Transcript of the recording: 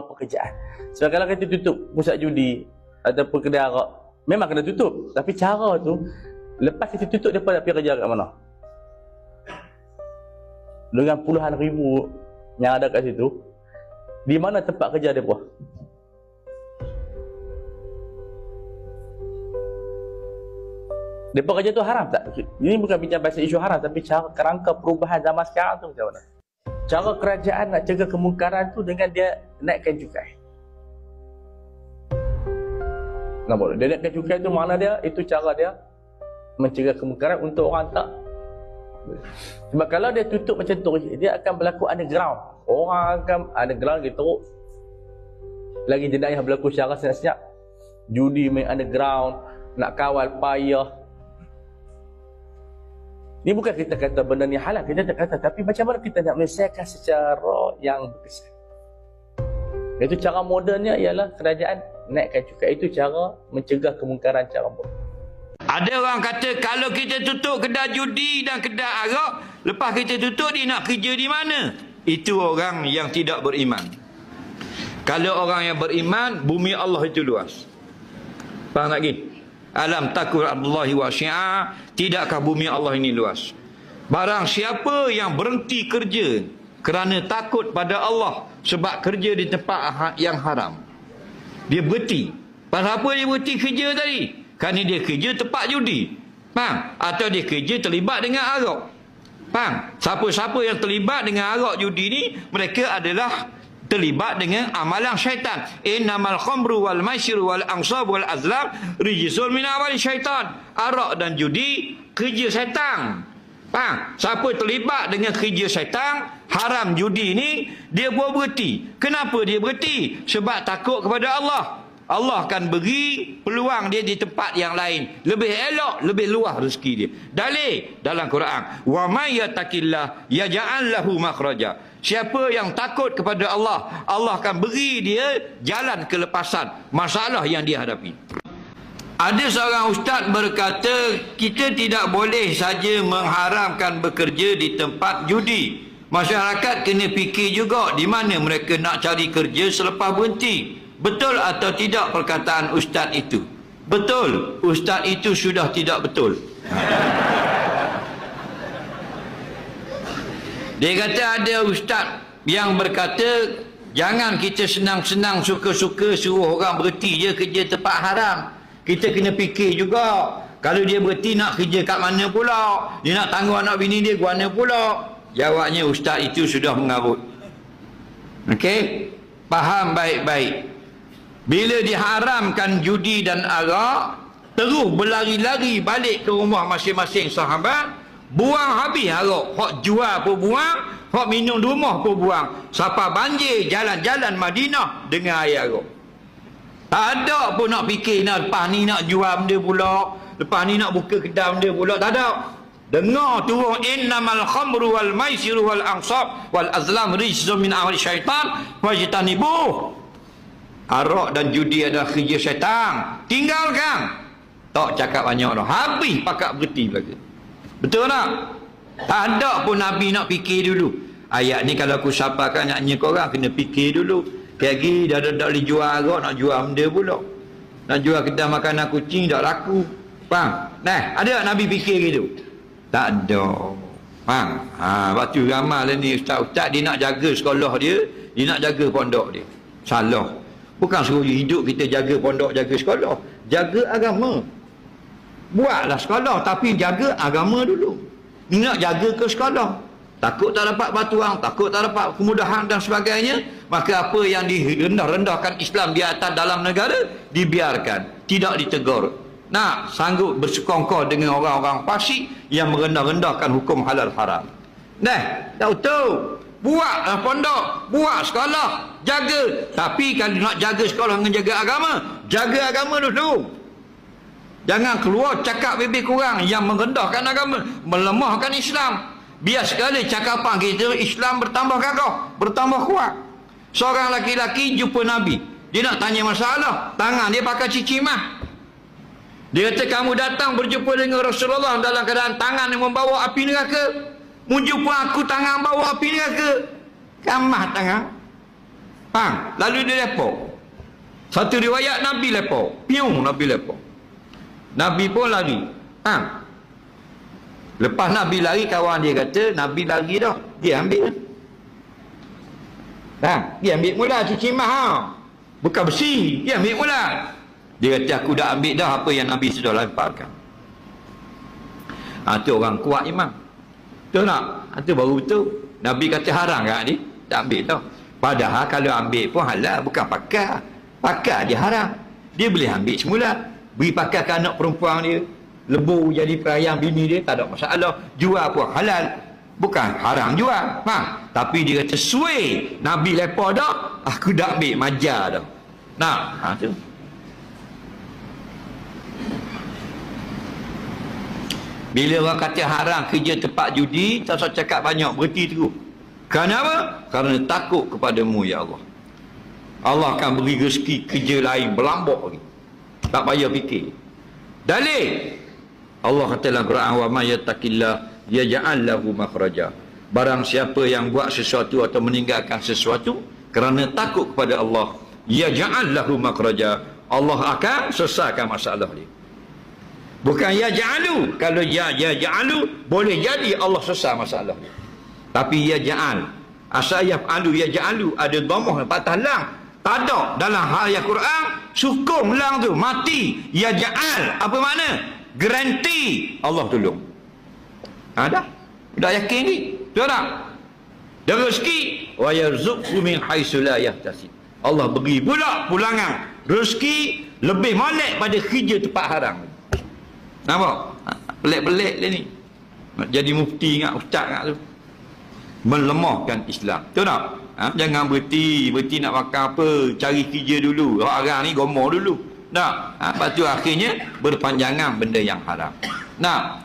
pekerjaan. Sebab kalau kita tutup pusat judi ataupun kedai arak, memang kena tutup. Tapi cara tu, lepas kita tutup, dia nak pergi kerja kat mana? Dengan puluhan ribu yang ada kat situ, di mana tempat kerja dia pun? Mereka kerja tu haram tak? Ini bukan bincang pasal isu haram, tapi cara kerangka perubahan zaman sekarang tu macam mana? Cara kerajaan nak cegah kemungkaran tu dengan dia naikkan cukai. Nampak? Dia naikkan cukai tu mana dia? Itu cara dia mencegah kemungkaran untuk orang tak. Sebab kalau dia tutup macam tu, dia akan berlaku underground. Orang akan underground gitu. Lagi jenayah berlaku secara senyap-senyap. Judi main underground, nak kawal payah. Ini bukan kita kata benda ni halal, kita tak kata, tapi macam mana kita nak menyelesaikan secara yang berkesan. Itu cara modernnya ialah kerajaan naikkan cukai. Itu cara mencegah kemungkaran cara moden. Ada orang kata kalau kita tutup kedai judi dan kedai arak, lepas kita tutup dia nak kerja di mana? Itu orang yang tidak beriman. Kalau orang yang beriman, bumi Allah itu luas. Faham tak lagi? Alam takun Abdullahi wa syi'a, tidakkah bumi Allah ini luas? Barang siapa yang berhenti kerja kerana takut pada Allah sebab kerja di tempat yang haram, dia berhenti. Pasal apa dia berhenti kerja tadi? Kerana dia kerja tempat judi. Faham? Atau dia kerja terlibat dengan arak. Faham? Siapa-siapa yang terlibat dengan arak judi ni, mereka adalah terlibat dengan amalan syaitan. Innamal khamru wal maisiru wal ansab wal azlam rijsun min amali syaitan. Arak dan judi kerja syaitan. Faham? Siapa terlibat dengan kerja syaitan, haram judi ni, dia buat berhenti. Kenapa dia berhenti? Sebab takut kepada Allah. Allah akan beri peluang dia di tempat yang lain, lebih elok, lebih luas rezeki dia. Dalil dalam Quran, wa may yattaqillah yaj'al lahu makhraja. Siapa yang takut kepada Allah, Allah akan beri dia jalan kelepasan masalah yang dia hadapi. Ada seorang ustaz berkata, kita tidak boleh saja mengharamkan bekerja di tempat judi. Masyarakat kena fikir juga di mana mereka nak cari kerja selepas berhenti. Betul atau tidak perkataan ustaz itu? Betul. Ustaz itu sudah tidak betul. Dia kata ada ustaz yang berkata, jangan kita senang-senang suka-suka suruh orang berhenti je kerja tempat haram. Kita kena fikir juga, kalau dia berhenti nak kerja kat mana pula? Dia nak tanggung anak bini dia ke mana pula? Jawabnya, ustaz itu sudah mengarut. Okey? Faham baik-baik. Bila diharamkan judi dan arak, terus berlari-lari balik ke rumah masing-masing sahabat, buang habis arak. Hak jual pun buang, hak minum di rumah pun buang. Sampai banjir jalan-jalan Madinah dengan air arak. Tak ada pun nak fikir, lepas ni nak jual benda pula, lepas ni nak buka kedai benda pula. Tak ada. Dengar turun, innamal khamru wal maisiru wal ansab wal azlam rijsun min amali syaitan fajtanibuh. Arak dan judi adalah kerja syaitan, tinggalkan. Tak cakap banyak dah, habis pakat berhenti belaka. Betul tak? Tak ada pun Nabi nak fikir dulu. Ayat ni kalau aku sampaikan naknya korang kena fikir dulu. Lagi dah boleh jual arak, nak jual benda pula. Nak jual kedai makanan kucing tak laku. Faham? Nah, ada tak Nabi fikir gitu? Tak ada. Faham? Lepas tu ramai lah ni ustaz-ustaz, dia nak jaga sekolah dia nak jaga pondok dia. Salah. Bukan suruh hidup kita jaga pondok, jaga sekolah. Jaga agama. Buatlah sekolah, tapi jaga agama dulu. Nak jaga ke sekolah, takut tak dapat batuang, takut tak dapat kemudahan dan sebagainya, maka apa yang direndah-rendahkan Islam di atas dalam negara, dibiarkan, tidak ditegur. Nak sanggup bersekongkol dengan orang-orang fasik yang merendah-rendahkan hukum halal haram. Tak tahu. Buatlah pondok, buat sekolah, jaga. Tapi kalau nak jaga sekolah dengan jaga agama dulu. Jangan keluar cakap bebek kurang yang merendahkan agama, melemahkan Islam. Biar sekali cakapan kita Islam bertambah gagah, bertambah kuat. Seorang laki-laki jumpa Nabi, dia nak tanya masalah, tangan dia pakai cicimah. Dia kata, kamu datang berjumpa dengan Rasulullah dalam keadaan tangan yang membawa api neraka. Menjumpa aku tangan bawa api neraka. Kamah tangan. Lalu dia lepak. Satu riwayat Nabi lepak. Piung Nabi lepak. Nabi pun lari. Lepas Nabi lari, kawan dia kata, Nabi lari dah. Dia ambil. Dia ambil mula cicimah. Bukan besi. Dia ambil mula. Dia kata, aku dah ambil dah apa yang Nabi sudah lemparkan. Itu orang kuat imam. Betul tak? Itu baru betul. Nabi kata haram kat ni. Tak ambil tau. Padahal kalau ambil pun halal. Bukan pakar. Pakar dia haram. Dia boleh ambil semula. Beri pakar ke anak perempuan dia. Lebu jadi perayaan bini dia. Tak ada masalah. Jual pun halal. Bukan haram jual. Tapi dia kata suai. Nabi lepas dah. Aku dah ambil majar dah. Tu. Bila orang kata haram kerja tempat judi, tak usah cakap banyak, berhenti terus. Kenapa? Kerana takut kepadamu, ya Allah. Allah akan beri rezeki kerja lain, berlambak lagi. Tak payah fikir. Dalil. Allah kata dalam Quran, wa may yattaqillah yaj'al lahu makhraja. Barang siapa yang buat sesuatu atau meninggalkan sesuatu kerana takut kepada Allah, yaj'al lahu makhraja. Allah akan selesaikan masalah dia. Bukan ya ja'alu. Kalau ya ja'alu, boleh jadi Allah selesai masalah dia. Tapi ya ja'al. Asal yaf'alu ya ja'alu. Ada dhammah patah lang. Tak ada. Dalam ayat Quran, sukung lang tu. Mati. Ya ja'al. Apa makna? Garanti Allah tolong. Dah. Dah yakin ni. Betul tak? Dan rezeki. Wa yarzuqhu min haitsu la yahtasib. Allah beri pula pulangan. Rezeki lebih molek pada kerja tempat haram. Nampak? Pelik-pelik dia ni. Nak jadi mufti ingat ustaz ingat tu. Melemahkan Islam. Betul tak? Jangan berhenti nak makan apa, cari kerja dulu. Orang ni gomor dulu. Tak? Lepas tu akhirnya berpanjangan benda yang haram. Nah,